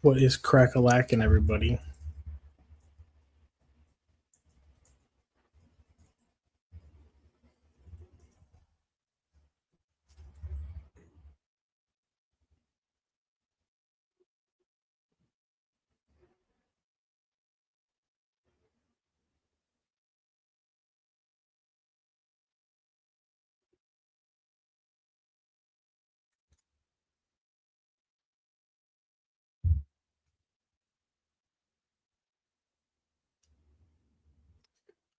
What is crack-a-lackin', everybody?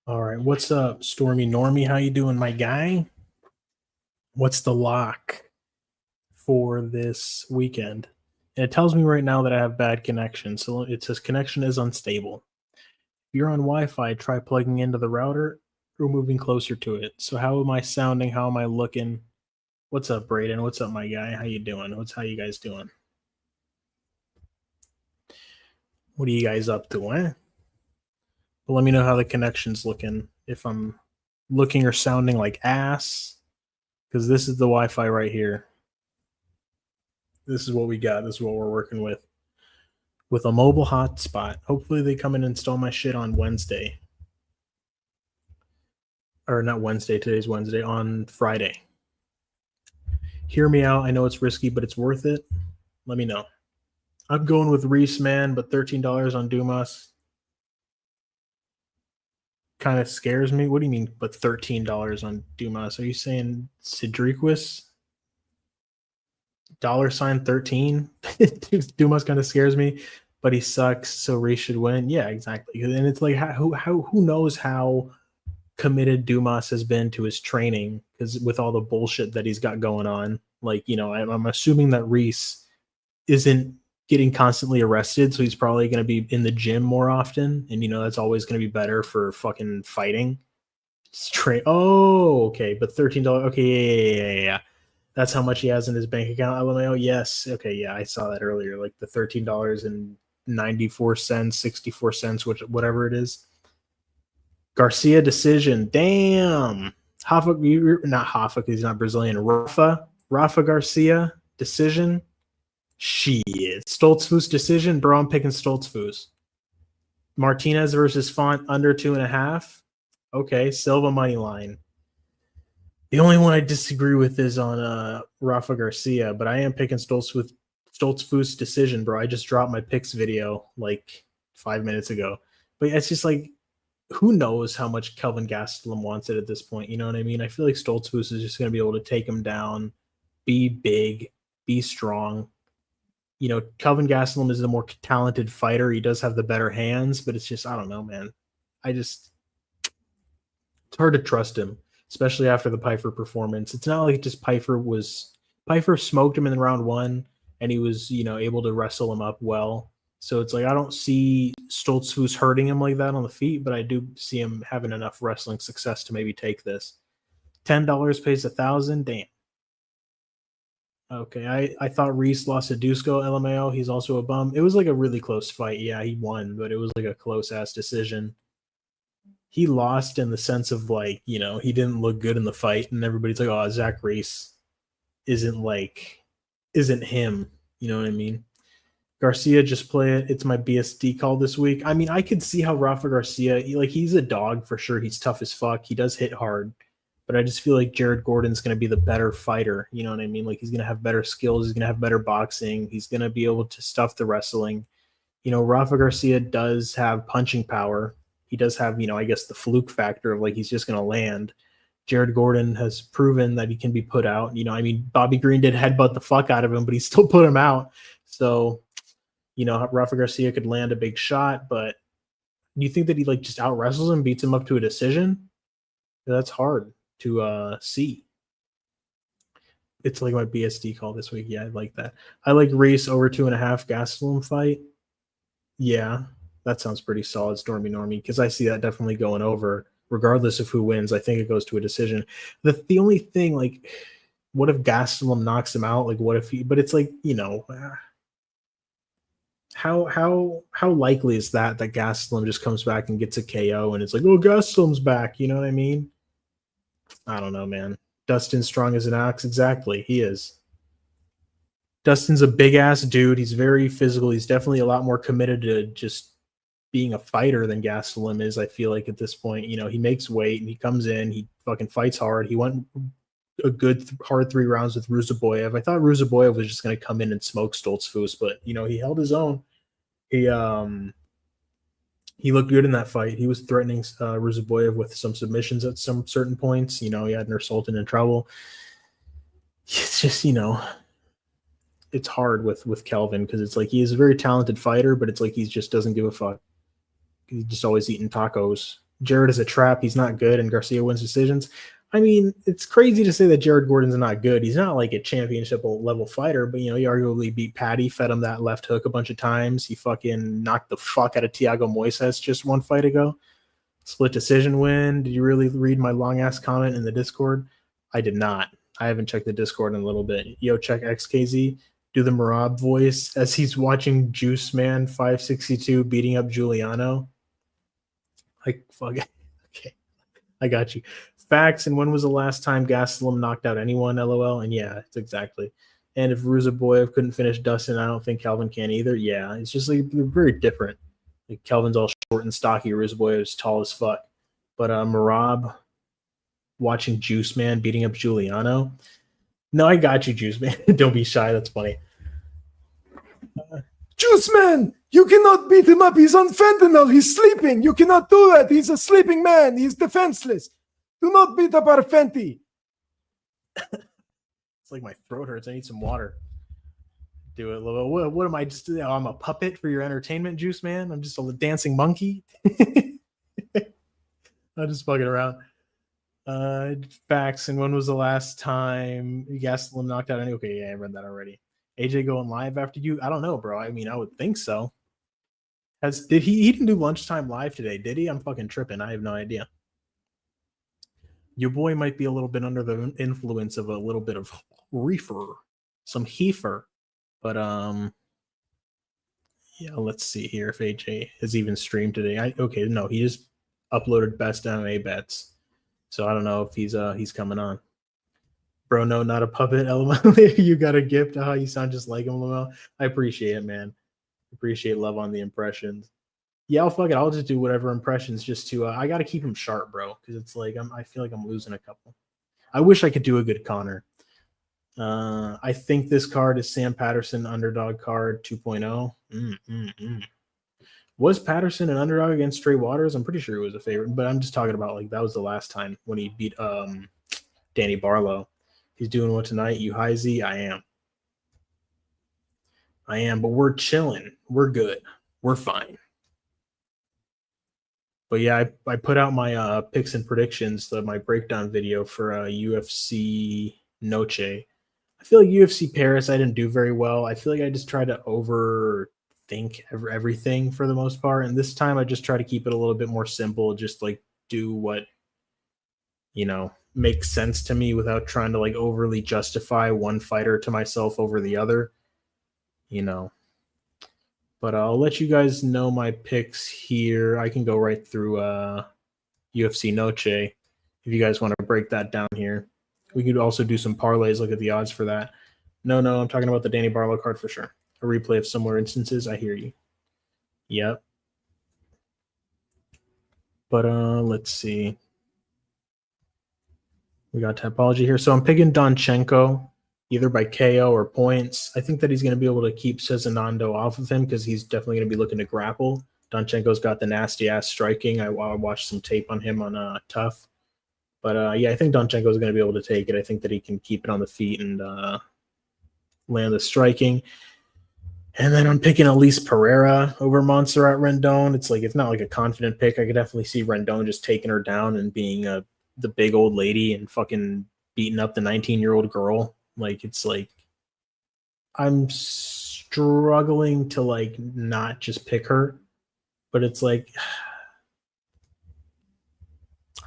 All right, what's up, Stormy Normie? How you doing, my guy? What's the lock for this weekend? And it tells me right now that I have bad connection, so it says connection is unstable. If you're on Wi-Fi, try plugging into the router or moving closer to it. So how am I sounding? How am I looking? What's up, Braden? What's up, my guy? How you doing? How you guys doing? What are you guys up to, eh? But let me know how the connection's looking. If I'm looking or sounding like ass, because this is the Wi-Fi right here. This is what we got. This is what we're working with a mobile hotspot. Hopefully they come and install my shit on Wednesday. Or not Wednesday, today's Wednesday, on Friday. Hear me out. I know it's risky, but it's worth it. Let me know. I'm going with Reese, man, but $13 on Dumas kind of scares me. What do you mean, but $13 on Dumas? Are you saying Cedriquis? $13? Dumas kind of scares me, but he sucks, so Reese should win. Yeah, exactly. And it's like, who knows how committed Dumas has been to his training, because with all the bullshit that he's got going on, like, I'm assuming that Reese isn't getting constantly arrested, so he's probably going to be in the gym more often, and that's always going to be better for fucking fighting. Okay, but $13. Okay, yeah. That's how much he has in his bank account. LMAO, yes. Okay, yeah, I saw that earlier. Like the $13.94, 64 cents, whatever it is. Garcia decision. Damn. Not Hoffa, because he's not Brazilian. Rafa Garcia decision. Shit. Stoltzfus decision. Bro, I'm picking Stoltzfus. Martinez versus Font under 2.5. Okay, Silva money line. The only one I disagree with is on Rafa Garcia, but I am picking Stoltzfus decision, bro. I just dropped my picks video like 5 minutes ago. But it's just like, who knows how much Kelvin Gastelum wants it at this point? You know what I mean? I feel like Stoltzfus is just going to be able to take him down, be big, be strong. Kelvin Gastelum is the more talented fighter. He does have the better hands, but it's just, I don't know, man. It's hard to trust him, especially after the Pyfer performance. It's not like just Pyfer smoked him in round one, and he was, able to wrestle him up well. So it's like, I don't see Stoltzfus hurting him like that on the feet, but I do see him having enough wrestling success to maybe take this. $10 pays $1,000. Damn. Okay, I thought Reese lost to Dusko. LMAO. He's also a bum. It was like a really close fight. Yeah, he won, but it was like a close ass decision. He lost in the sense of like, he didn't look good in the fight, and everybody's like, oh, Zach Reese isn't him. You know what I mean? Garcia, just play it. It's my BSD call this week. I mean, I could see how Rafa Garcia, he's a dog for sure. He's tough as fuck. He does hit hard, but I just feel like Jared Gordon's going to be the better fighter. You know what I mean? Like, he's going to have better skills. He's going to have better boxing. He's going to be able to stuff the wrestling. Rafa Garcia does have punching power. He does have, I guess the fluke factor of like, he's just going to land. Jared Gordon has proven that he can be put out. Bobby Green did headbutt the fuck out of him, but he still put him out. So, Rafa Garcia could land a big shot, but do you think that he like just out wrestles him, beats him up to a decision? That's hard to see. It's like my BSD call this week. Yeah, I like that. I like Reese over 2.5 Gastelum fight. Yeah, that sounds pretty solid, Stormy Normie, because I see that definitely going over, regardless of who wins. I think it goes to a decision. The only thing, like, what if Gastelum knocks him out? Like, what if he? But it's like, how likely is that Gastelum just comes back and gets a KO and it's like, oh, Gastelum's back? You know what I mean? I don't know, man. Dustin strong as an ox, exactly. He is. Dustin's a big ass dude. He's very physical. He's definitely a lot more committed to just being a fighter than Gastelum is. I feel like at this point, you know, he makes weight and he comes in, he fucking fights hard. He went a good hard 3 rounds with Ruzaboyev. I thought Ruzaboyev was just going to come in and smoke Stoltzfus, but you know, he held his own. He looked good in that fight. He was threatening Ruzaboyev with some submissions at some certain points. You know, he had Nursultan in trouble. It's just, you know, it's hard with Kelvin because it's like he is a very talented fighter, but it's like he just doesn't give a fuck. He's just always eating tacos. Jared is a trap. He's not good, and Garcia wins decisions. I mean, it's crazy to say that Jared Gordon's not good. He's not like a championship level fighter, but, you know, he arguably beat Patty, fed him that left hook a bunch of times. He fucking knocked the fuck out of Thiago Moises just one fight ago. Split decision win. Did you really read my long-ass comment in the Discord? I did not. I haven't checked the Discord in a little bit. Yo, check XKZ. Do the Marab voice as he's watching Juice Man 562 beating up Giuliano. Like, fuck it. Okay. I got you. Facts. And when was the last time Gastelum knocked out anyone? LOL. And yeah, it's exactly. And if Ruzaboyev couldn't finish Dustin, I don't think Calvin can either. Yeah, it's just like they're very different. Like Calvin's all short and stocky. Ruzaboyev's tall as fuck. But Marab watching Juice Man beating up Giuliano. No, I got you, Juice Man. Don't be shy. That's funny. Juice Man, you cannot beat him up. He's on fentanyl. He's sleeping. You cannot do that. He's a sleeping man. He's defenseless. Do not beat up our Fenty. It's like my throat hurts. I need some water. Do it, Lobo. What am I just? Oh, I'm a puppet for your entertainment, Juice Man. I'm just a dancing monkey. I'm just fucking around. Facts. And when was the last time Gastelum knocked out any? Okay, yeah, I read that already. AJ going live after you? I don't know, bro. I mean, I would think so. Did he didn't do lunchtime live today, did he? I'm fucking tripping. I have no idea. Your boy might be a little bit under the influence of a little bit of reefer, some heifer. But yeah, let's see here if AJ has even streamed today. Okay, no, he just uploaded best MMA bets. So I don't know if he's coming on. Bro, no, not a puppet. LML. You got a gift. Oh, you sound just like him, LML. I appreciate it, man. Appreciate love on the impressions. Yeah, I'll just do whatever impressions just to I gotta keep him sharp, bro. Because it's like I feel like I'm losing a couple. I wish I could do a good Connor. I think this card is Sam Patterson underdog card 2.0. Was Patterson an underdog against Trey Waters? I'm pretty sure he was a favorite, but I'm just talking about like that was the last time when he beat Danny Barlow. He's doing what tonight? You high Z? I am, but we're chilling. We're good. We're fine. But yeah, I put out my picks and predictions, my breakdown video for UFC Noche. I feel like UFC Paris, I didn't do very well. I feel like I just tried to overthink everything for the most part. And this time I just try to keep it a little bit more simple, just like do what, you know, makes sense to me without trying to like overly justify one fighter to myself over the other, you know. But I'll let you guys know my picks here. I can go right through UFC Noche if you guys want to break that down here. We could also do some parlays, look at the odds for that. No, I'm talking about the Danny Barlow card for sure. A replay of similar instances. I hear you. Yep. But let's see. We got Topology here. So I'm picking Donchenko either by KO or points. I think that he's going to be able to keep Cezinando off of him because he's definitely going to be looking to grapple. Donchenko's got the nasty-ass striking. I watched some tape on him on Tough. But, yeah, I think Donchenko's going to be able to take it. I think that he can keep it on the feet and land the striking. And then I'm picking Elise Pereira over Montserrat Rendon. It's not like a confident pick. I could definitely see Rendon just taking her down and being the big old lady and fucking beating up the 19-year-old girl. Like, it's like I'm struggling to like not just pick her, but it's like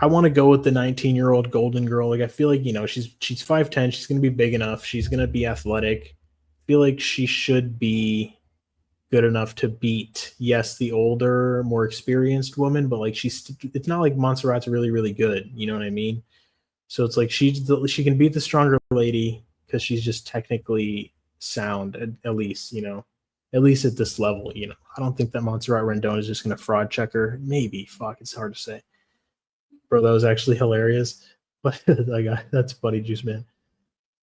I want to go with the 19-year-old golden girl. Like, I feel like, you know, she's 5'10", she's going to be big enough, she's going to be athletic. I feel like she should be good enough to beat, yes, the older, more experienced woman, but like it's not like Montserrat's really, really good. You know what I mean? So it's like she can beat the stronger lady because she's just technically sound at least, at least at this level, I don't think that Montserrat Rendon is just going to fraud checker. Maybe. Fuck, it's hard to say. Bro, that was actually hilarious. But that's funny, Juice Man.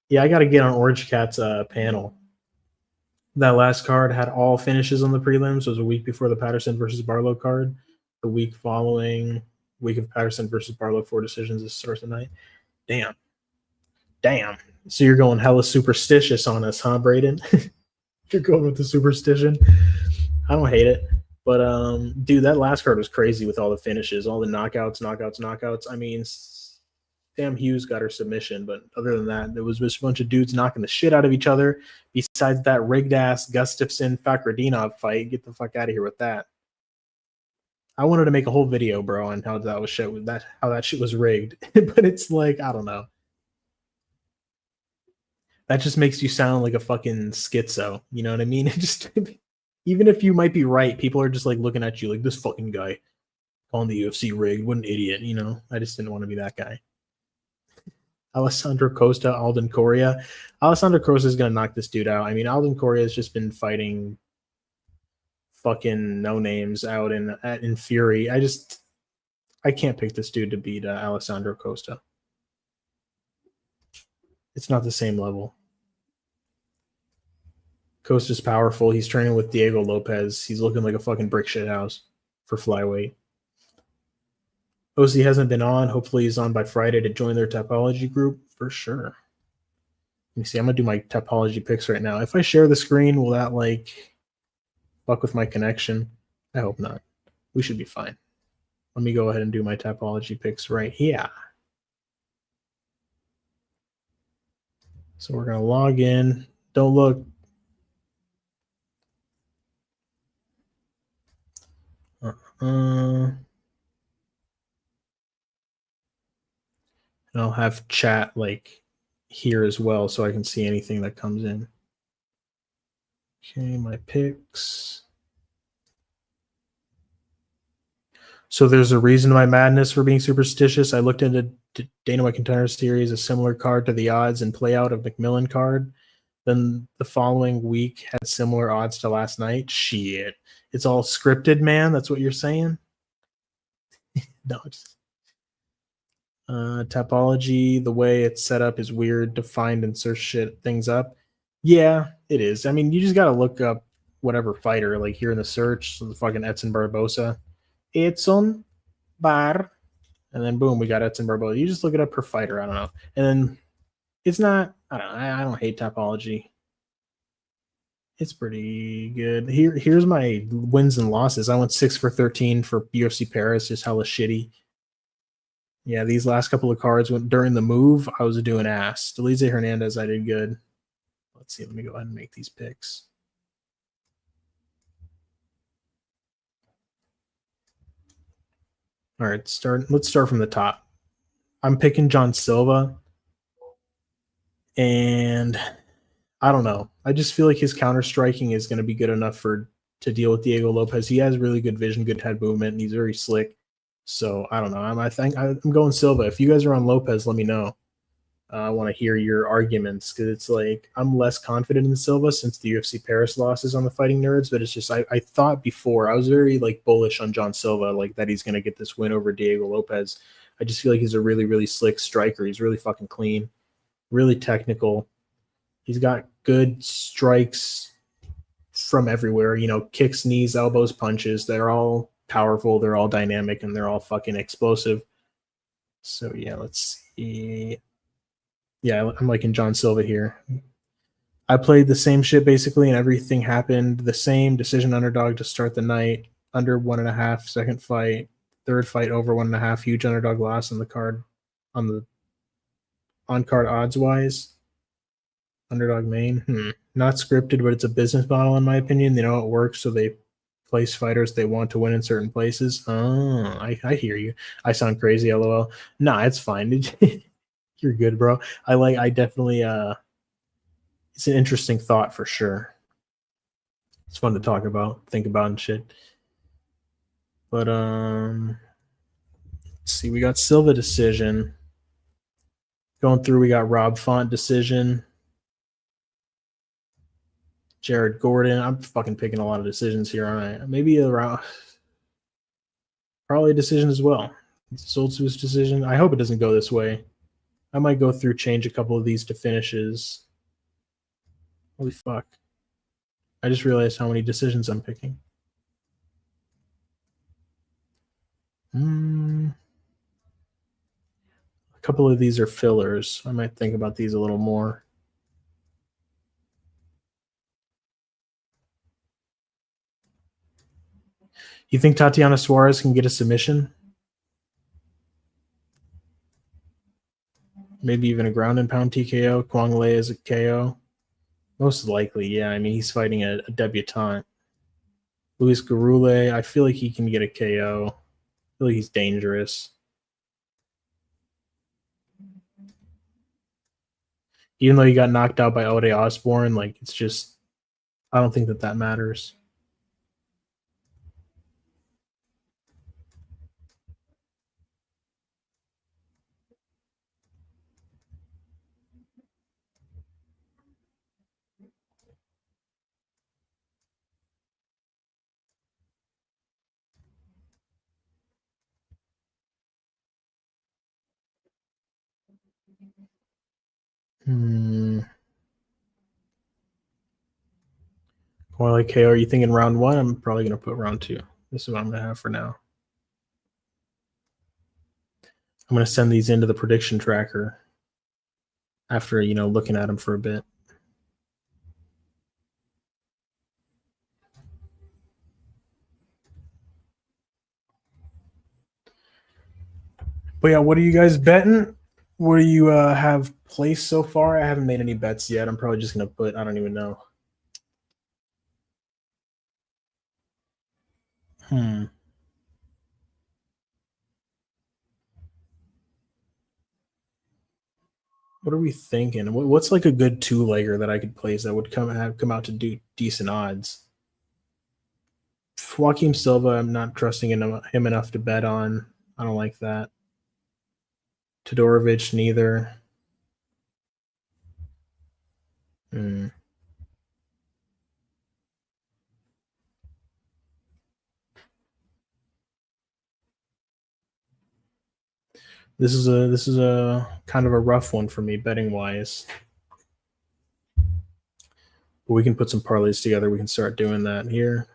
Yeah, I got to get on Orange Cat's panel. That last card had all finishes on the prelims. It was a week before the Patterson versus Barlow card. The week following, week of Patterson versus Barlow, 4 decisions this Thursday night. Damn. So you're going hella superstitious on us, huh, Braden? You're going with the superstition. I don't hate it. But, dude, that last card was crazy with all the finishes, all the knockouts. I mean, Sam Hughes got her submission, but other than that, there was just a bunch of dudes knocking the shit out of each other. Besides that rigged-ass Gustafsson-Fakradinov fight, get the fuck out of here with that. I wanted to make a whole video, bro, on how that was how that shit was rigged. But it's like, I don't know. That just makes you sound like a fucking schizo. You know what I mean? It just, even if you might be right, people are just like looking at you like, this fucking guy calling the UFC rigged. What an idiot, I just didn't want to be that guy. Alessandro Costa, Alden Correa. Alessandro Costa is going to knock this dude out. I mean, Alden Correa has just been fighting fucking no-names out in Fury. I can't pick this dude to beat Alessandro Costa. It's not the same level. Costa's powerful. He's training with Diego Lopez. He's looking like a fucking brick shit house for flyweight. OC hasn't been on. Hopefully he's on by Friday to join their Tapology group for sure. Let me see. I'm going to do my Tapology picks right now. If I share the screen, will that fuck with my connection? I hope not. We should be fine. Let me go ahead and do my Tapology picks right here. So we're going to log in. Don't look. And I'll have chat here as well so I can see anything that comes in. Okay, my picks. So there's a reason to my madness for being superstitious. I looked into Dana White Contender Series, a similar card to the odds and play out of McMillan card. Then the following week had similar odds to last night. Shit. It's all scripted, man. That's what you're saying? No, just Tapology, the way it's set up is weird to find and search things up. Yeah, it is. I mean, you just got to look up whatever fighter, like here in the search, so the fucking Edson Barbosa. Edson Bar. And then boom, we got Edson Barbosa. You just look it up per fighter. I don't know. And then it's not, I don't know. I don't hate Tapology. It's pretty good. Here's my wins and losses. I went 6 for 13 for UFC Paris, just hella shitty. Yeah, these last couple of cards went during the move. I was doing ass. Delize Hernandez, I did good. Let's see. Let me go ahead and make these picks. All right, let's start from the top. I'm picking John Silva. And I don't know. I just feel like his counter striking is going to be good enough to deal with Diego Lopez. He has really good vision, good head movement, and he's very slick. So I don't know. I'm going Silva. If you guys are on Lopez, let me know. I want to hear your arguments because it's like I'm less confident in Silva since the UFC Paris losses on the Fighting Nerds. But it's just I thought before I was very bullish on John Silva, that he's going to get this win over Diego Lopez. I just feel like he's a really, really slick striker. He's really fucking clean, really technical. He's got good strikes from everywhere. Kicks, knees, elbows, punches. They're all powerful. They're all dynamic, and they're all fucking explosive. So yeah, let's see. Yeah, I'm liking John Silva here. I played the same shit basically, and everything happened the same. Decision underdog to start the night, under 1.5. Second fight, third fight over 1.5. Huge underdog loss on the card, on the on-card odds-wise. Underdog main. Not scripted, but it's a business model in my opinion. They know it works, so they place fighters they want to win in certain places. Oh, I hear you. I sound crazy, LOL. Nah, it's fine. You're good, bro. I definitely it's an interesting thought for sure. It's fun to talk about, think about and shit. But let's see, we got Silva decision. Going through, we got Rob Font decision. Jared Gordon. I'm fucking picking a lot of decisions here, aren't I? Maybe around probably a decision as well. Soltsu's decision. I hope it doesn't go this way. I might go through, change a couple of these to finishes. Holy fuck. I just realized how many decisions I'm picking. A couple of these are fillers. I might think about these a little more. You think Tatiana Suarez can get a submission? Maybe even a ground and pound TKO. Kwang Lei is a KO. Most likely, yeah. I mean, he's fighting a debutante. Luis Garule, I feel like he can get a KO. I feel like he's dangerous. Even though he got knocked out by Ode Osborne, like, it's just, I don't think that matters. More like, hey, are you thinking round one? I'm probably going to put round two. This is what I'm going to have for now. I'm going to send these into the prediction tracker after, looking at them for a bit. But yeah, what are you guys betting? What do you have placed so far? I haven't made any bets yet. I'm probably just going to put, I don't even know. What are we thinking? What's like a good two-legger that I could place that would come out to do decent odds? Joaquim Silva, I'm not trusting him enough to bet on. I don't like that. Todorovic, neither. This is a kind of a rough one for me betting wise. But we can put some parlays together. We can start doing that here.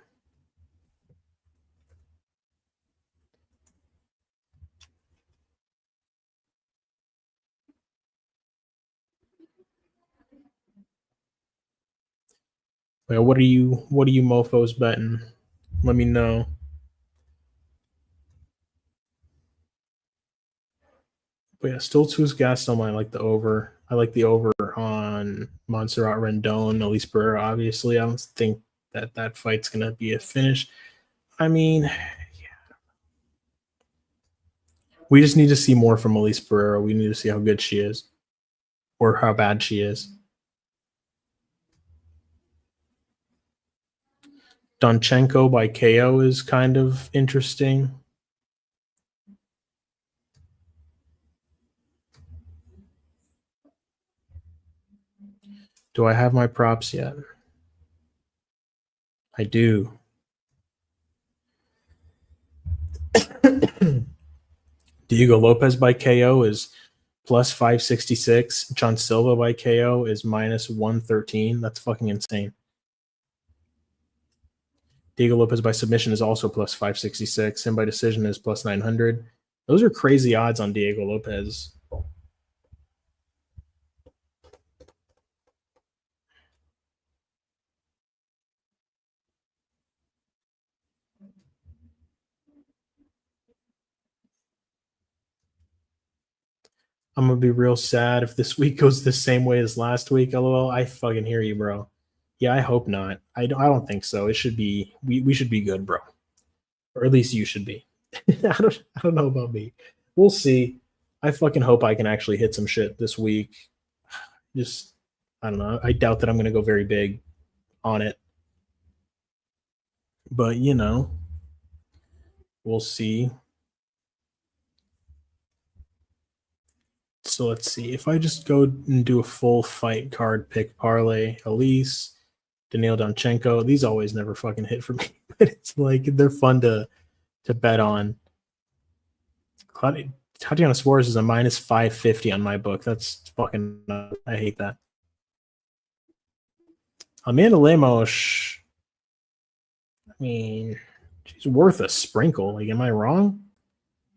Well, what are you mofos betting? Let me know. But yeah, still two's Gastelum. I like the over. I like the over on Montserrat Rendon, Elise Pereira. Obviously, I don't think that fight's gonna be a finish. I mean, yeah. We just need to see more from Elise Pereira. We need to see how good she is, or how bad she is. Donchenko by KO is kind of interesting. Do I have my props yet? I do. Diego Lopez by KO is plus 566. John Silva by KO is minus 113. That's fucking insane. Diego Lopez by submission is also plus 566. Him by decision is plus 900. Those are crazy odds on Diego Lopez. I'm going to be real sad if this week goes the same way as last week. LOL. I fucking hear you, bro. Yeah, I hope not. I don't think so. It should be, we should be good, bro. Or at least you should be. I don't know about me. We'll see. I fucking hope I can actually hit some shit this week. Just, I don't know. I doubt that I'm going to go very big on it. But, we'll see. So let's see. If I just go and do a full fight card pick parlay, Elise, Daniil Donchenko. These always never fucking hit for me, but it's like they're fun to bet on. Tatiana Suarez is a minus 550 on my book. That's fucking I hate that. Amanda Lemos, I mean, she's worth a sprinkle. Like, am I wrong?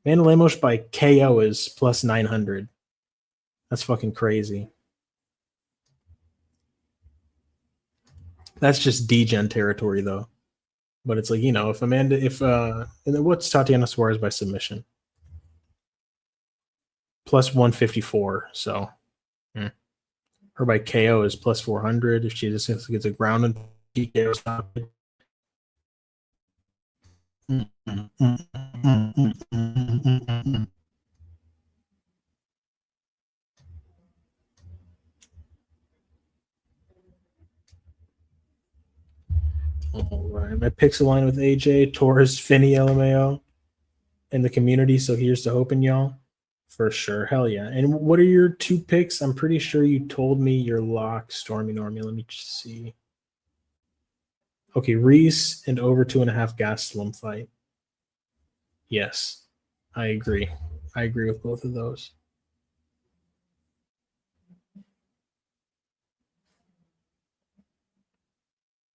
Amanda Lemos by KO is plus 900. That's fucking crazy. That's just degen territory, though. But it's like, what's Tatiana Suarez by submission? Plus 154. So, her by KO is plus 400. If she just gets a ground and TKO stop it. All right, my picks align with AJ, Torres, Finney, LMAO, and the community. So here's to hoping, y'all. For sure, hell yeah. And what are your 2 picks? I'm pretty sure you told me your lock, Stormy Normie. Let me just see. Okay, Reese and over 2.5 Gastelum fight. Yes, I agree. I agree with both of those.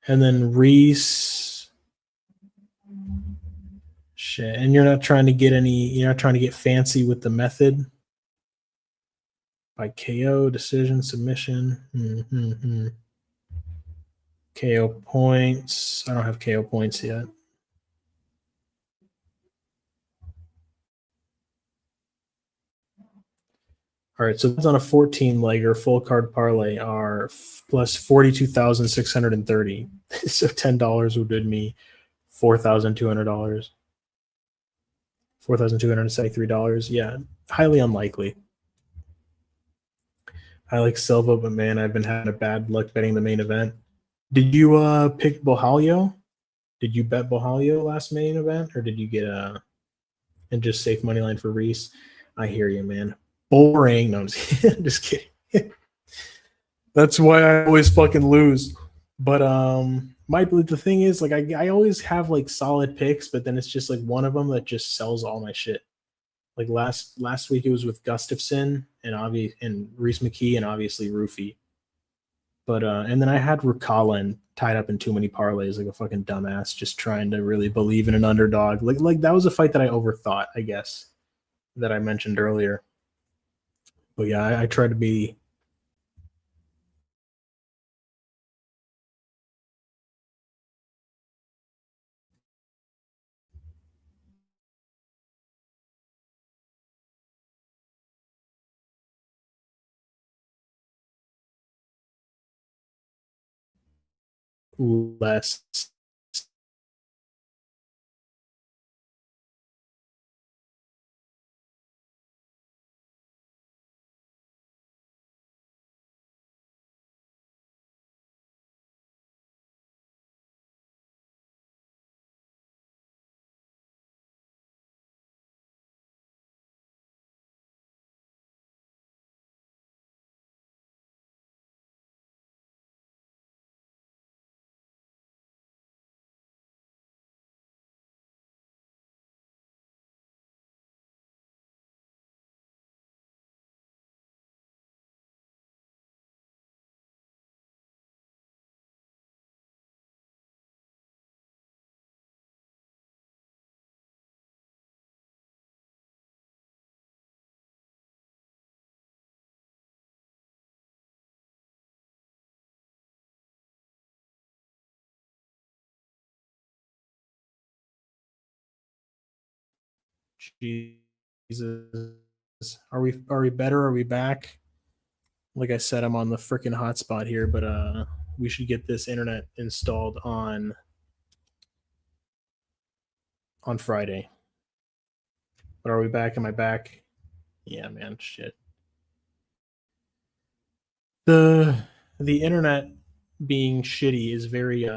And then Reese. Shit. And you're not trying to get fancy with the method. By KO, decision, submission. KO points. I don't have KO points yet. All right, so that's on a 14-legger full card parlay are plus 42,630. So $10 would bid me $4,200. $4,273. Yeah, highly unlikely. I like Silva, but man, I've been having a bad luck betting the main event. Did you pick Bohalio? Did you bet Bohalio last main event, or did you get and just safe money line for Reese? I hear you, man. Boring. No, I'm just kidding. That's why I always fucking lose. But the thing is, like, I always have like solid picks, but then it's just like one of them that just sells all my shit. Like last week it was with Gustafson and Reese McKee and obviously Roofy. But and then I had Rukalan tied up in too many parlays like a fucking dumbass, just trying to really believe in an underdog. Like that was a fight that I overthought, I guess, that I mentioned earlier. But yeah, I try to be less Jesus. Are we better? Are we back? Like I said, I'm on the freaking hotspot here, but we should get this internet installed on Friday. But are we back? Am I back? Yeah, man, shit. The internet being shitty is very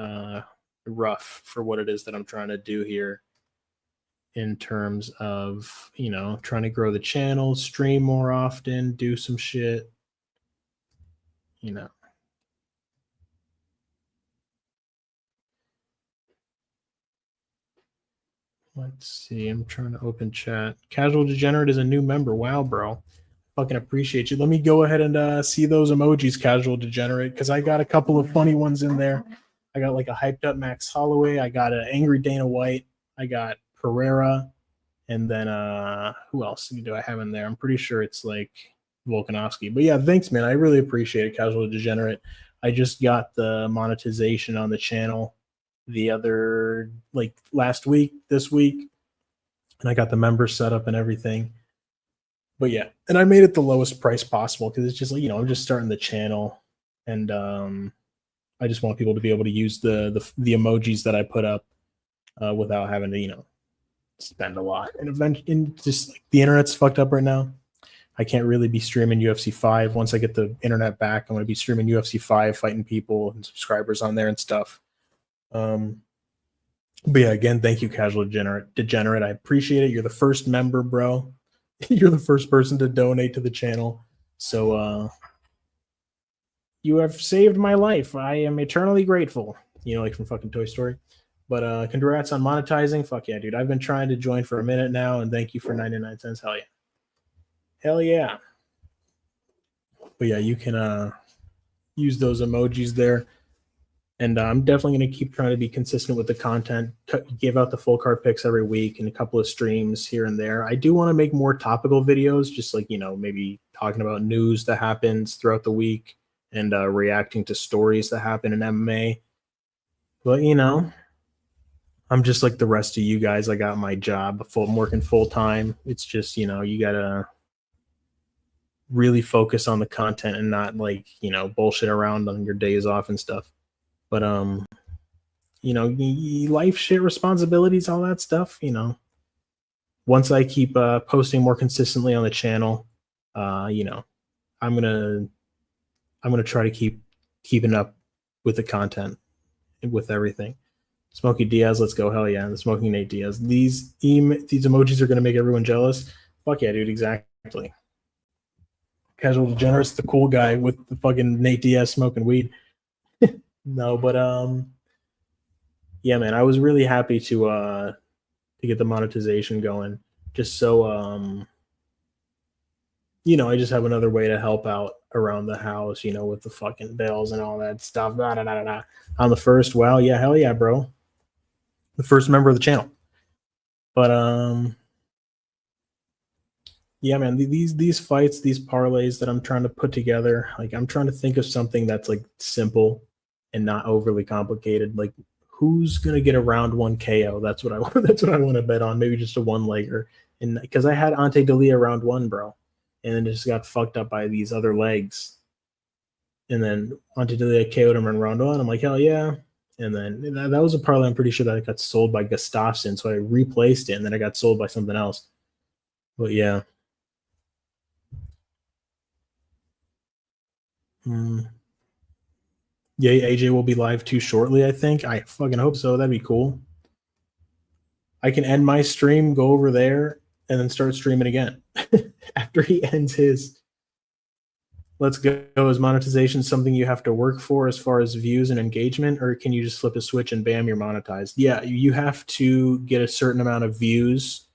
rough for what it is that I'm trying to do here in terms of, trying to grow the channel, stream more often, do some shit, Let's see. I'm trying to open chat. Casual Degenerate is a new member. Wow, bro. Fucking appreciate you. Let me go ahead and see those emojis, Casual Degenerate, because I got a couple of funny ones in there. I got like a hyped up Max Holloway. I got an angry Dana White. I got Pereira. And then who else do I have in there? I'm pretty sure it's like Volkanovski. But yeah, thanks, man. I really appreciate it, Casual Degenerate. I just got the monetization on the channel the other, like last week, this week. And I got the members set up and everything. But yeah, and I made it the lowest price possible because it's just like, I'm just starting the channel. And I just want people to be able to use the emojis that I put up without having to, spend a lot. And eventually, just like the internet's fucked up right now. I can't really be streaming UFC 5. Once I get the internet back, I'm going to be streaming UFC 5, fighting people and subscribers on there and stuff. But yeah, again, thank you, Casual Degenerate. I appreciate it. You're the first member, bro. You're the first person to donate to the channel. So you have saved my life. I am eternally grateful. Like from fucking Toy Story. But congrats on monetizing. Fuck yeah, dude. I've been trying to join for a minute now, and thank you for 99 cents. Hell yeah. Hell yeah. But yeah, you can use those emojis there. And I'm definitely going to keep trying to be consistent with the content, give out the full card picks every week and a couple of streams here and there. I do want to make more topical videos, just like, maybe talking about news that happens throughout the week and reacting to stories that happen in MMA. But, I'm just like the rest of you guys. I got my job. I'm working full time. It's just, you got to really focus on the content and not like, bullshit around on your days off and stuff. But, life shit, responsibilities, all that stuff, once I keep posting more consistently on the channel, I'm going to try to keep keeping up with the content, with everything. Smokey Diaz, let's go. Hell yeah. The Smoking Nate Diaz. These emojis are going to make everyone jealous. Fuck yeah, dude. Exactly. Casual Degenerate's the cool guy with the fucking Nate Diaz smoking weed. No, but yeah, man, I was really happy to get the monetization going. Just so I just have another way to help out around the house, with the fucking bills and all that stuff. I'm the first. Wow, yeah, hell yeah, bro. The first member of the channel. But yeah, man, these fights, these parlays that I'm trying to put together, like I'm trying to think of something that's like simple and not overly complicated. Like who's gonna get a round 1 KO? That's what I want. That's what I want to bet on. Maybe just a one-legger. And because I had Ante Dalia round 1, bro, and then it just got fucked up by these other legs. And then Ante Dalia KO'd him in round 1. I'm like, hell yeah. And then that was a parlay I'm pretty sure that it got sold by Gustafsson. So I replaced it, and then it got sold by something else. But yeah. Yeah, AJ will be live too shortly, I think. I fucking hope so. That'd be cool. I can end my stream, go over there, and then start streaming again after he ends his. Let's go. Is monetization something you have to work for as far as views and engagement, or can you just flip a switch and bam, you're monetized? Yeah, you have to get a certain amount of views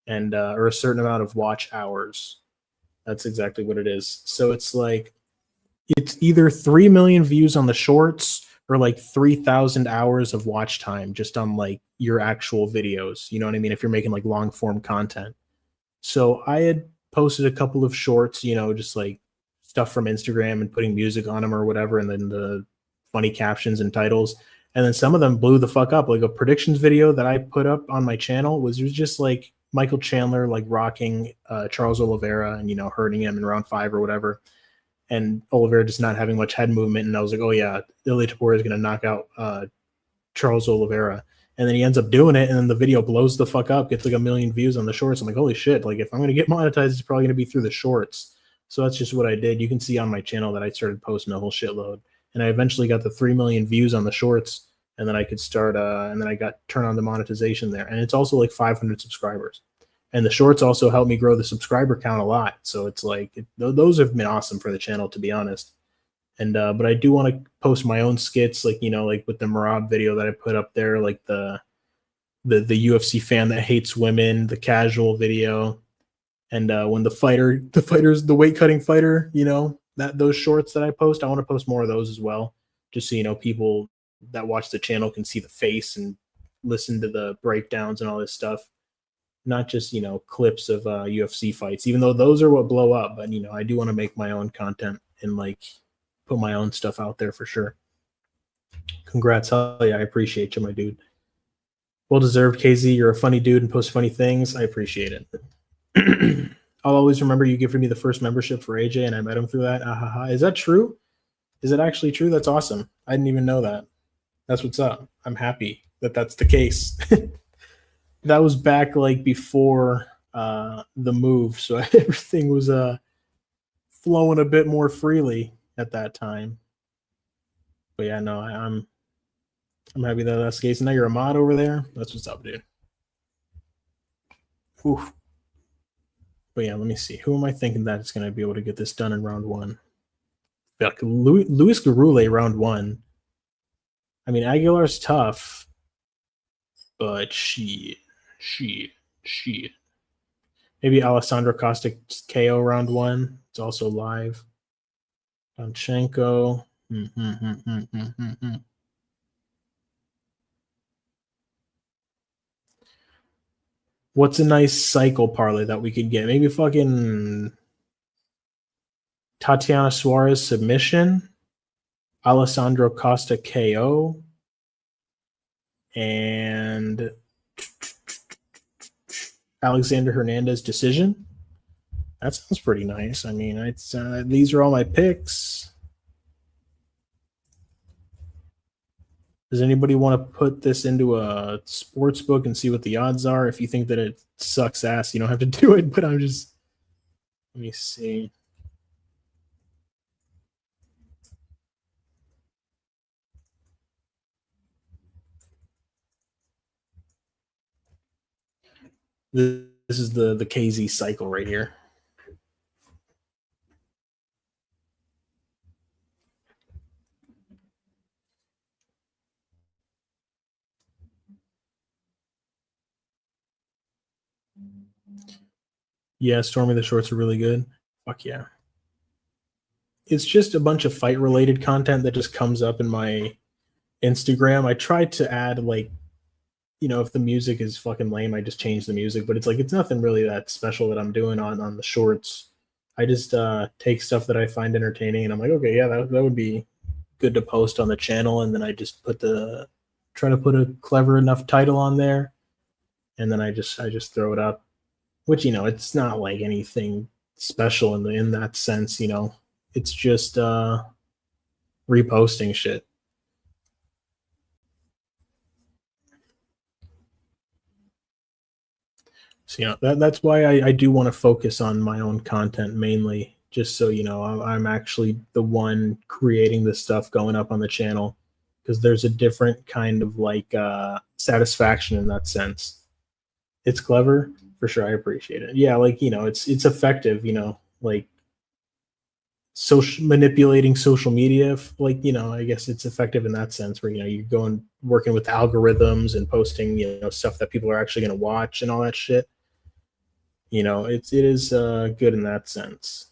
and or a certain amount of watch hours. That's exactly what it is. So it's like it's either 3 million views on the shorts or like 3,000 hours of watch time just on like your actual videos. You know what I mean? If you're making like long form content. So I had posted a couple of shorts, just like stuff from Instagram and putting music on them or whatever, and then the funny captions and titles. And then some of them blew the fuck up. Like a predictions video that I put up on my channel was just like Michael Chandler like rocking Charles Oliveira and hurting him in round 5 or whatever. And Oliveira just not having much head movement. And I was like, oh yeah, Ilia Topuria is going to knock out Charles Oliveira. And then he ends up doing it, and then the video blows the fuck up, gets like 1 million views on the shorts. I'm like, holy shit, like if I'm going to get monetized, it's probably going to be through the shorts. So that's just what I did. You can see on my channel that I started posting a whole shitload. And I eventually got the 3 million views on the shorts, and then I could start, and then I got turn on the monetization there. And it's also like 500 subscribers. And the shorts also helped me grow the subscriber count a lot. So it's like, those have been awesome for the channel, to be honest. And, but I do want to post my own skits, like, like with the Marab video that I put up there, like the the UFC fan that hates women, the casual video, and when the weight cutting fighter, that those shorts that I post, I want to post more of those as well, just so people that watch the channel can see the face and listen to the breakdowns and all this stuff, not just clips of UFC fights, even though those are what blow up. But I do want to make my own content and like put my own stuff out there for sure. Congrats, hell yeah, I appreciate you, my dude. Well deserved, KZ. You're a funny dude and post funny things. I appreciate it. I'll always remember you gifted me the first membership for AJ, and I met him through that. Is that true? Is it actually true? That's awesome. I didn't even know that. That's what's up. I'm happy that that's the case. That was back like before the move, so everything was flowing a bit more freely at that time. But yeah, no, I'm happy that that's the case. And now you're a mod over there. That's what's up, dude. Whew. But yeah, let me see. Who am I thinking that is going to be able to get this done in round one? Like Luis Garule, round one. I mean, Aguilar's tough, but shit. Maybe Alessandro Costa KO round one. It's also live. Donchenko. What's a nice cycle parlay that we could get? Maybe fucking Tatiana Suarez submission, Alessandro Costa KO, and Alexander Hernandez decision. That sounds pretty nice. I mean, it's these are all my picks. Does anybody want to put this into a sports book and see what the odds are? If you think that it sucks ass, you don't have to do it, but I'm just, let me see. This is the KZ cycle right here. Yeah, Stormy the shorts are really good. Fuck yeah. It's just a bunch of fight related content that just comes up in my Instagram. I tried to add like, if the music is fucking lame, I just change the music, but it's like it's nothing really that special that I'm doing on the shorts. I just take stuff that I find entertaining and I'm like, okay, yeah, that would be good to post on the channel, and then I just try to put a clever enough title on there, and then I just throw it up. Which it's not like anything special in that sense. It's just reposting shit. So that's why I do want to focus on my own content mainly, just so I'm actually the one creating this stuff going up on the channel, because there's a different kind of like satisfaction in that sense. It's clever. For sure, I appreciate it. Yeah, like it's effective. Like manipulating social media. Like I guess it's effective in that sense, where you're going working with algorithms and posting stuff that people are actually going to watch and all that shit. It is good in that sense.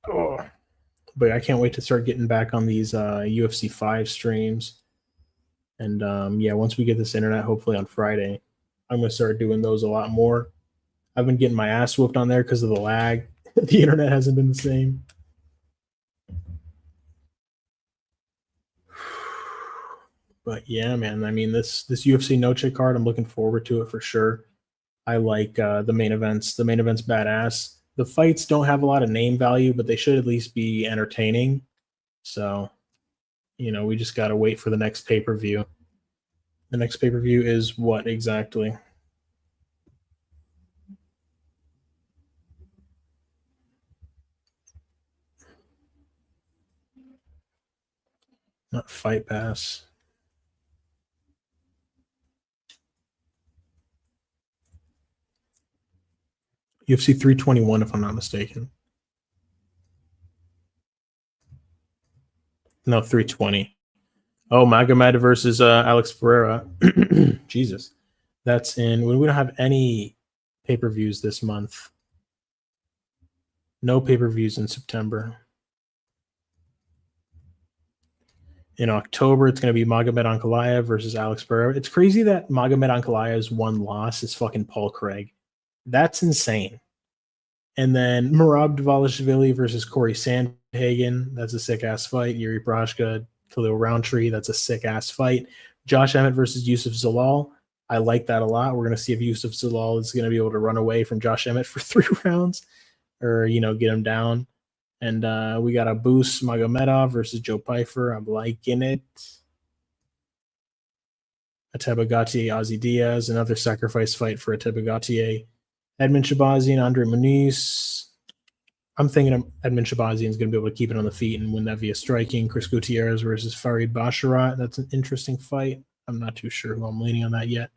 Oh. But I can't wait to start getting back on these UFC 5 streams. And yeah, once we get this internet, hopefully on Friday, I'm going to start doing those a lot more. I've been getting my ass whooped on there because of the lag. The internet hasn't been the same. But yeah, man, I mean, this UFC Noche card, I'm looking forward to it for sure. I like the main events. The main event's badass. The fights don't have a lot of name value, but they should at least be entertaining. So, we just got to wait for the next pay-per-view. The next pay-per-view is what exactly? Not Fight Pass. UFC 321, if I'm not mistaken. No, 320. Oh, Magomed versus Alex Pereira. Jesus. That's in when we don't have any pay-per-views this month. No pay-per-views in September. In October, it's going to be Magomed Ankalaev versus Alex Pereira. It's crazy that Magomed Ankalaev's one loss is fucking Paul Craig. That's insane. And then Merab Dvalishvili versus Corey Sandhagen. That's a sick-ass fight. Yuri Prochazka, Khalil Roundtree. That's a sick-ass fight. Josh Emmett versus Yusuf Zalal. I like that a lot. We're going to see if Yusuf Zalal is going to be able to run away from Josh Emmett for 3 rounds or, get him down. And we got Abus Magomedov versus Joe Pyfer. I'm liking it. Ateba Gautier, Ozzy Diaz, another sacrifice fight for Ateba Gautier. Edmund Shabazian, Andre Muniz. I'm thinking Edmund Shabazian is going to be able to keep it on the feet and win that via striking. Chris Gutierrez versus Farid Basharat. That's an interesting fight. I'm not too sure who I'm leaning on that yet.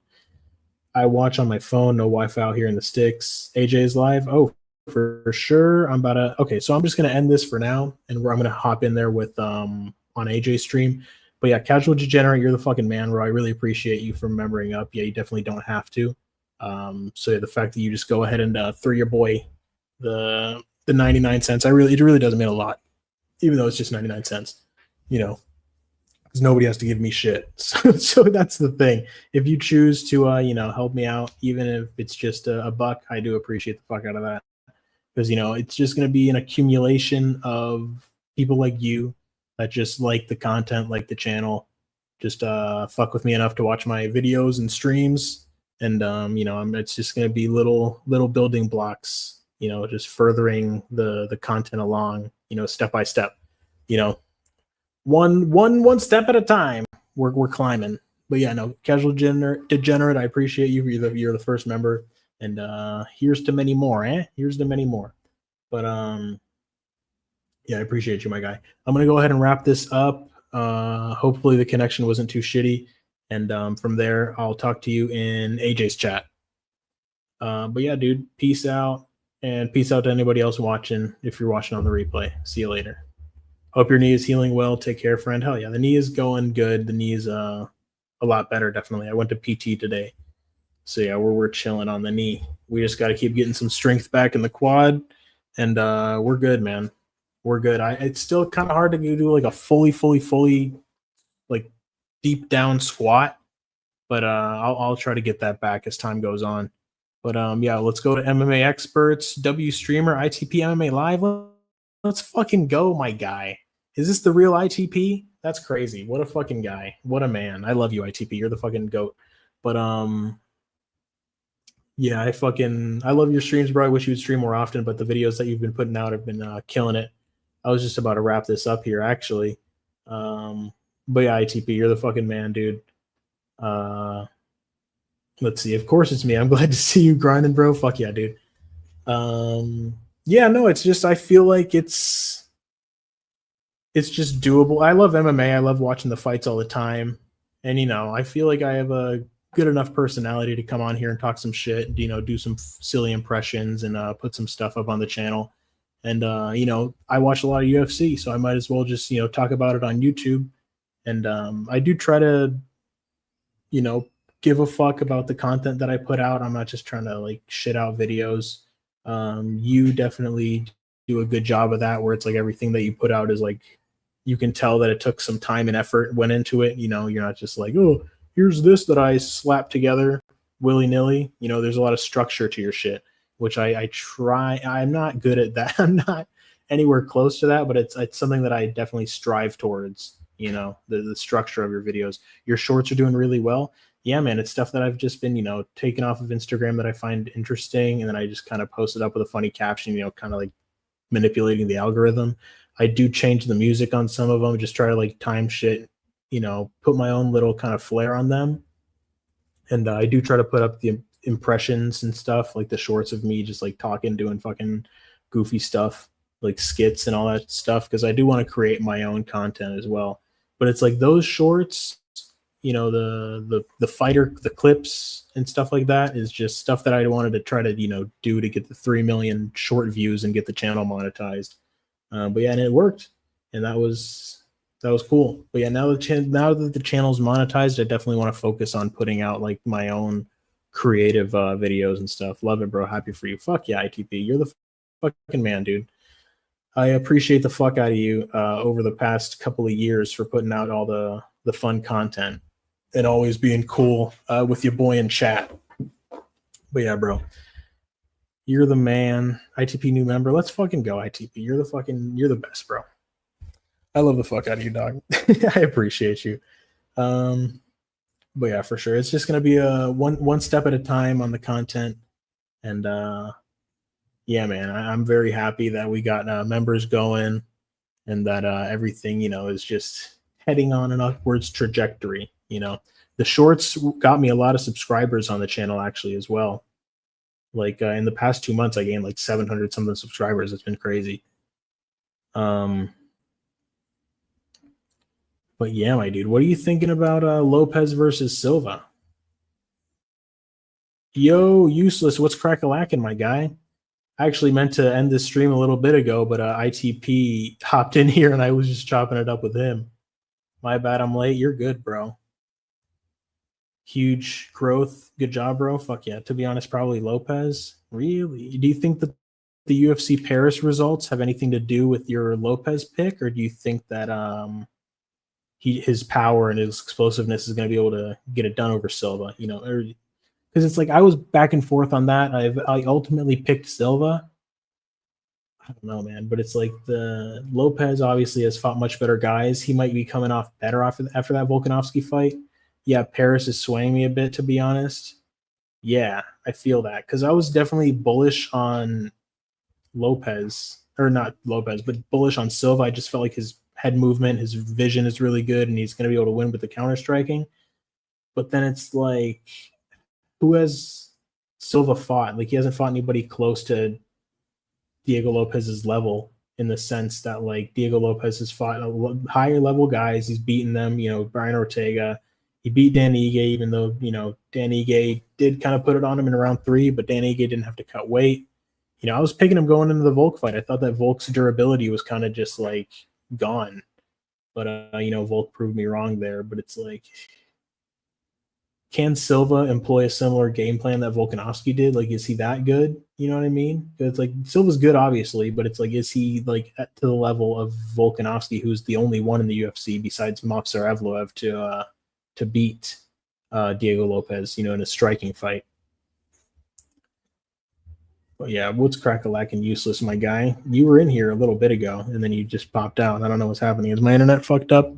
I watch on my phone, no Wi-Fi out here in the sticks. AJ's live. Oh, for sure. So I'm just going to end this for now, and I'm going to hop in there with on AJ's stream. But yeah, Casual Degenerate, you're the fucking man, bro. I really appreciate you for remembering up. Yeah, you definitely don't have to. So yeah, the fact that you just go ahead and throw your boy the 99 cents, it really doesn't mean a lot, even though it's just 99 cents, because nobody has to give me shit. So that's the thing. If you choose to, help me out, even if it's just a buck, I do appreciate the fuck out of that. Because, it's just going to be an accumulation of people like you that just like the content, like the channel, just fuck with me enough to watch my videos and streams. And, it's just going to be little building blocks, just furthering the content along, step by step, one step at a time. We're climbing. But yeah, no, Casual Degenerate, I appreciate you. You're the first member. And here's to many more, Here's to many more. But yeah, I appreciate you, my guy. I'm gonna go ahead and wrap this up. Hopefully the connection wasn't too shitty. And from there, I'll talk to you in AJ's chat. But yeah, dude, peace out. And peace out to anybody else watching if you're watching on the replay. See you later. Hope your knee is healing well. Take care, friend. Hell yeah, the knee is going good. The knee is a lot better, definitely. I went to PT today. So yeah, we're chilling on the knee. We just got to keep getting some strength back in the quad, and we're good, man. We're good. It's still kind of hard to do like a fully like deep down squat, but I'll try to get that back as time goes on. But yeah, let's go to MMA experts, W streamer, ITP MMA live. Let's fucking go, my guy. Is this the real ITP? That's crazy. What a fucking guy. What a man. I love you, ITP. You're the fucking goat. But yeah, I love your streams, bro. I wish you would stream more often, but the videos that you've been putting out have been killing it. I was just about to wrap this up here, actually. But yeah, ITP, you're the fucking man, dude. Let's see. Of course it's me. I'm glad to see you grinding, bro. Fuck yeah, dude. Yeah, no, it's just I feel like it's just doable. I love MMA. I love watching the fights all the time. And I feel like I have a good enough personality to come on here and talk some shit, do some silly impressions and put some stuff up on the channel. And I watch a lot of UFC, so I might as well just talk about it on YouTube. And I do try to give a fuck about the content that I put out. I'm not just trying to like shit out videos. You definitely do a good job of that, where it's like everything that you put out is like you can tell that it took some time and effort went into it. You're not just like, oh, here's this that I slapped together willy-nilly. There's a lot of structure to your shit, which I try. I'm not good at that. I'm not anywhere close to that, but it's something that I definitely strive towards, the structure of your videos. Your shorts are doing really well. Yeah, man, it's stuff that I've just been, taken off of Instagram that I find interesting, and then I just kind of post it up with a funny caption, kind of like manipulating the algorithm. I do change the music on some of them, just try to like time shit, put my own little kind of flair on them. And I do try to put up the impressions and stuff, like the shorts of me just like talking, doing fucking goofy stuff, like skits and all that stuff, because I do want to create my own content as well. But it's like those shorts, the fighter, the clips and stuff like that is just stuff that I wanted to try to, do to get the 3 million short views and get the channel monetized. But yeah, and it worked. And that was That was cool. But yeah, now that the channel's monetized, I definitely want to focus on putting out like my own creative videos and stuff. Love it, bro. Happy for you. Fuck yeah, ITP. You're the fucking man, dude. I appreciate the fuck out of you over the past couple of years for putting out all the fun content and always being cool with your boy in chat. But yeah, bro, you're the man. ITP new member. Let's fucking go, ITP. You're the best, bro. I love the fuck out of you, dog. I appreciate you. But yeah, for sure, it's just gonna be a one step at a time on the content, and yeah, man, I'm very happy that we got members going, and that everything is just heading on an upwards trajectory. The shorts got me a lot of subscribers on the channel actually as well. Like in the past 2 months, I gained like 700 something subscribers. It's been crazy. But yeah, my dude, what are you thinking about Lopez versus Silva? Yo, useless. What's crack-a-lacking, my guy? I actually meant to end this stream a little bit ago, but ITP hopped in here and I was just chopping it up with him. My bad, I'm late. You're good, bro. Huge growth. Good job, bro. Fuck yeah. To be honest, probably Lopez. Really? Do you think that the UFC Paris results have anything to do with your Lopez pick, or do you think that his power and his explosiveness is going to be able to get it done over Silva? Because it's like I was back and forth on that. I ultimately picked Silva. I don't know, man, but it's like the Lopez obviously has fought much better guys. He might be coming off better after that Volkanovski fight. Yeah, Paris is swaying me a bit, to be honest. Yeah, I feel that because I was definitely bullish on Lopez, or not Lopez, but bullish on Silva. I just felt like his head movement, his vision is really good, and he's going to be able to win with the counter striking. But then it's like, who has Silva fought? Like he hasn't fought anybody close to Diego Lopez's level, in the sense that like Diego Lopez has fought higher level guys. He's beaten them. Brian Ortega. He beat Dan Ige, even though Dan Ige did kind of put it on him in round 3, but Dan Ige didn't have to cut weight. I was picking him going into the Volk fight. I thought that Volk's durability was kind of just like gone, but Volk proved me wrong there. But it's like, can Silva employ a similar game plan that Volkanovski did? Like, is he that good? You know what I mean? It's like Silva's good, obviously, but it's like, is he like to the level of Volkanovski, who's the only one in the UFC besides Movsar Evloev to beat Diego Lopez, in a striking fight? But yeah, what's crack-a-lacking useless, my guy? You were in here a little bit ago, and then you just popped out. I don't know what's happening. Is my internet fucked up?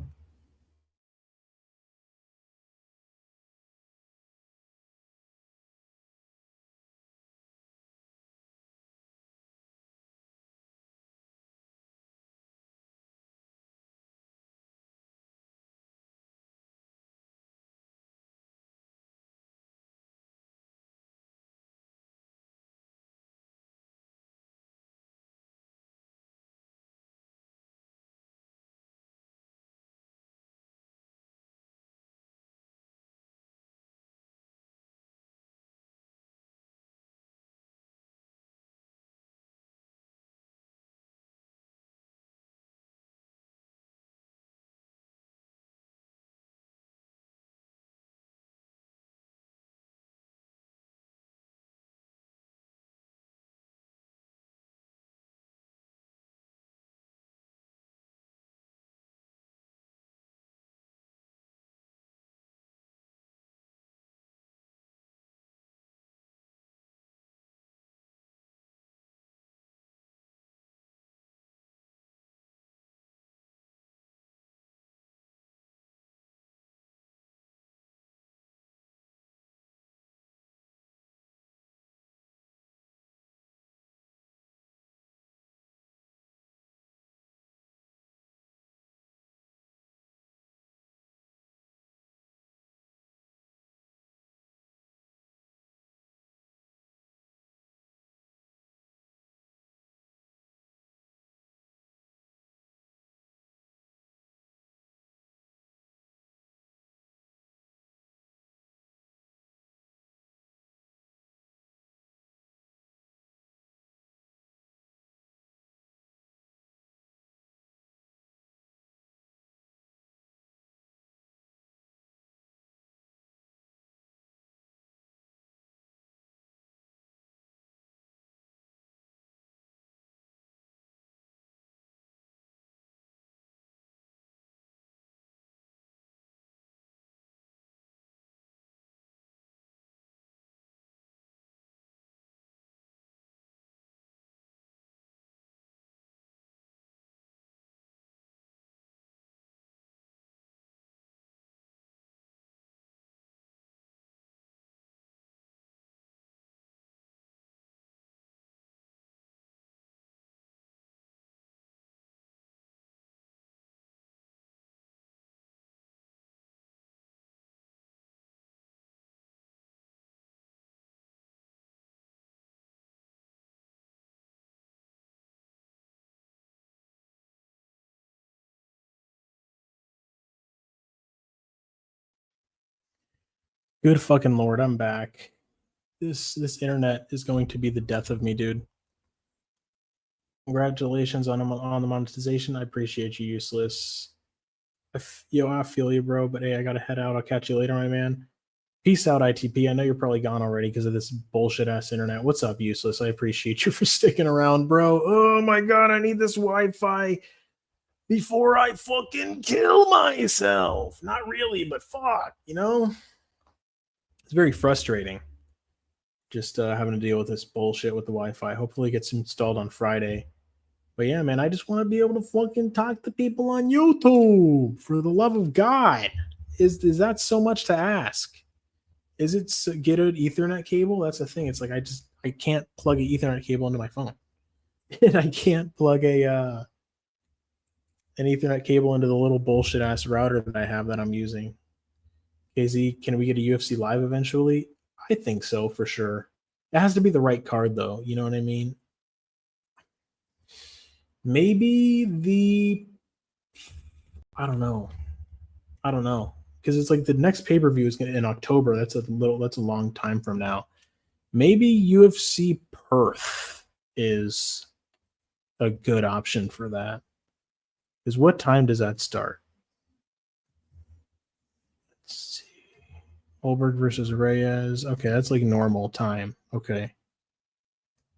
Good fucking lord, I'm back. This internet is going to be the death of me, dude. Congratulations on the monetization. I appreciate you, Useless. I feel you, bro. But hey, I gotta head out. I'll catch you later, my man. Peace out, ITP. I know you're probably gone already because of this bullshit ass internet. What's up, Useless? I appreciate you for sticking around, bro. Oh my god, I need this Wi-Fi before I fucking kill myself. Not really, but fuck, you know? It's very frustrating. Just having to deal with this bullshit with the Wi-Fi. Hopefully it gets installed on Friday. But yeah, man, I just want to be able to fucking talk to people on YouTube. For the love of God. Is that so much to ask? Is it get an Ethernet cable? That's the thing. It's like I can't plug an Ethernet cable into my phone. And I can't plug an Ethernet cable into the little bullshit ass router that I have that I'm using. KZ, can we get a UFC live eventually? I think so, for sure. It has to be the right card, though. You know what I mean? Maybe I don't know. Because it's like the next pay-per-view is in October. That's a long time from now. Maybe UFC Perth is a good option for that. Because what time does that start? Let's see. Olberg versus Reyes. Okay, that's like normal time. Okay.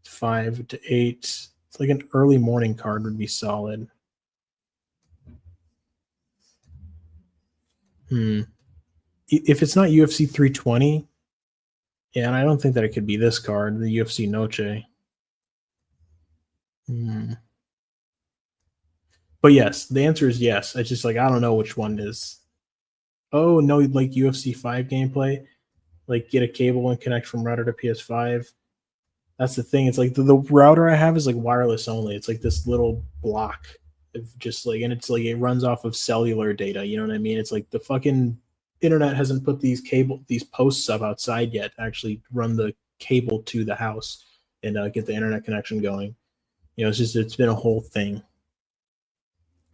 5 to 8. It's like an early morning card would be solid. If it's not UFC 320, yeah, and I don't think that it could be this card, the UFC Noche. But yes, the answer is yes. It's just like I don't know which one is. Oh no, like UFC 5 gameplay, like get a cable and connect from router to PS5. That's the thing. It's like the router I have is like wireless only. It's like this little block of just like, and it's like it runs off of cellular data. You know what I mean? It's like the fucking internet hasn't put these posts up outside yet to actually run the cable to the house and get the internet connection going. You know, it's been a whole thing.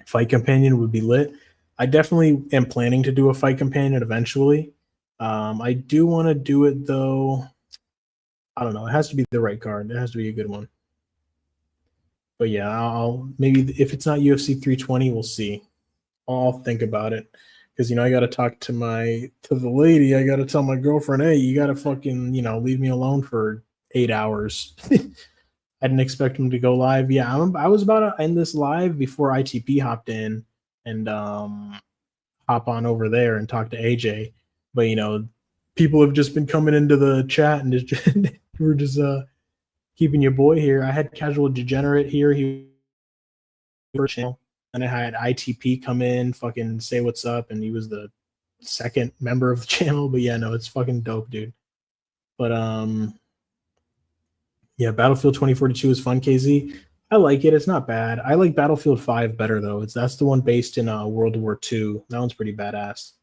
Fight Companion would be lit. I definitely am planning to do a Fight Companion eventually. I do want to do it though. I don't know. It has to be the right card. It has to be a good one. But yeah, I'll maybe if it's not UFC 320, we'll see. I'll think about it because you know I got to talk to the lady. I got to tell my girlfriend, hey, you got to fucking leave me alone for 8 hours. I didn't expect him to go live. Yeah, I was about to end this live before ITP hopped in and hop on over there and talk to AJ. But people have just been coming into the chat and just we're just keeping your boy here. I had Casual Degenerate here. He channel, and I had ITP come in, fucking say what's up, and he was the second member of the channel. But yeah, no, it's fucking dope, dude. But yeah, Battlefield 2042 is fun, KZ. I like it. It's not bad. I like Battlefield 5 better though. That's the one based in World War II. That one's pretty badass.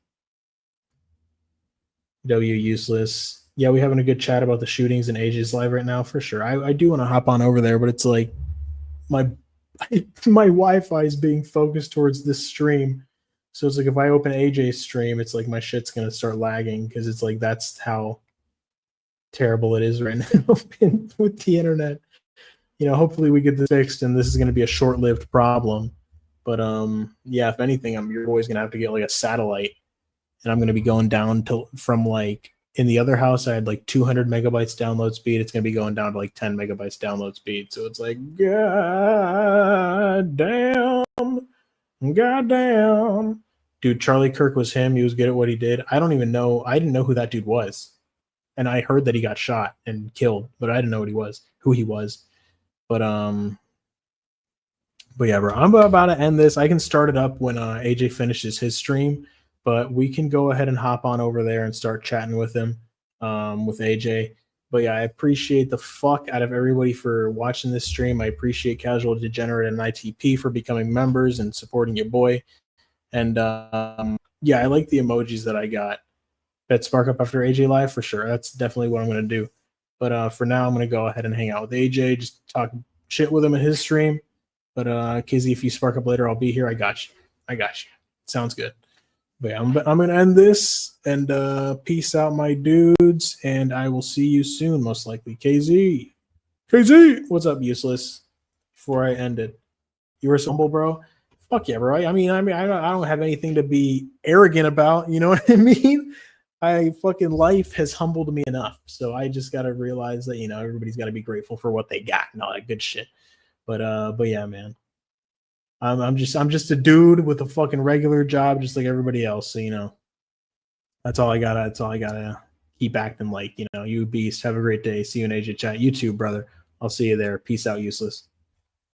W Useless. Yeah, we having a good chat about the shootings in AJ's live right now for sure. I do want to hop on over there, but it's like my Wi-Fi is being focused towards this stream. So it's like if I open AJ's stream, it's like my shit's gonna start lagging because it's like that's how terrible it is right now with the internet. Hopefully we get this fixed and this is gonna be a short-lived problem. But yeah, if anything, you're always gonna have to get like a satellite, and I'm gonna be going down from like in the other house I had like 200 megabytes download speed. It's gonna be going down to like 10 megabytes download speed. So it's like god damn, dude. Charlie Kirk was him. He was good at what he did. I didn't know who that dude was, and I heard that he got shot and killed, but I didn't know who he was. But yeah, bro, I'm about to end this. I can start it up when AJ finishes his stream, but we can go ahead and hop on over there and start chatting with him, with AJ. But yeah, I appreciate the fuck out of everybody for watching this stream. I appreciate Casual Degenerate and ITP for becoming members and supporting your boy. And yeah, I like the emojis that I got. Bet Spark Up after AJ live for sure. That's definitely what I'm going to do. But for now, I'm going to go ahead and hang out with AJ, just talk shit with him in his stream. But KZ, if you spark up later, I'll be here. I got you. Sounds good. But yeah, I'm gonna end this and peace out, my dudes, and I will see you soon, most likely. KZ, what's up, useless? Before I end it, you were so humble, bro. Fuck yeah, bro. I mean, I don't have anything to be arrogant about. You know what I mean? I fucking life has humbled me enough, so I just gotta realize that everybody's got to be grateful for what they got and all that good shit. But yeah, man. I'm just a dude with a fucking regular job, just like everybody else. So that's all I gotta. That's all I gotta keep acting like. You beast. Have a great day. See you in Asia chat. You too, brother. I'll see you there. Peace out, useless.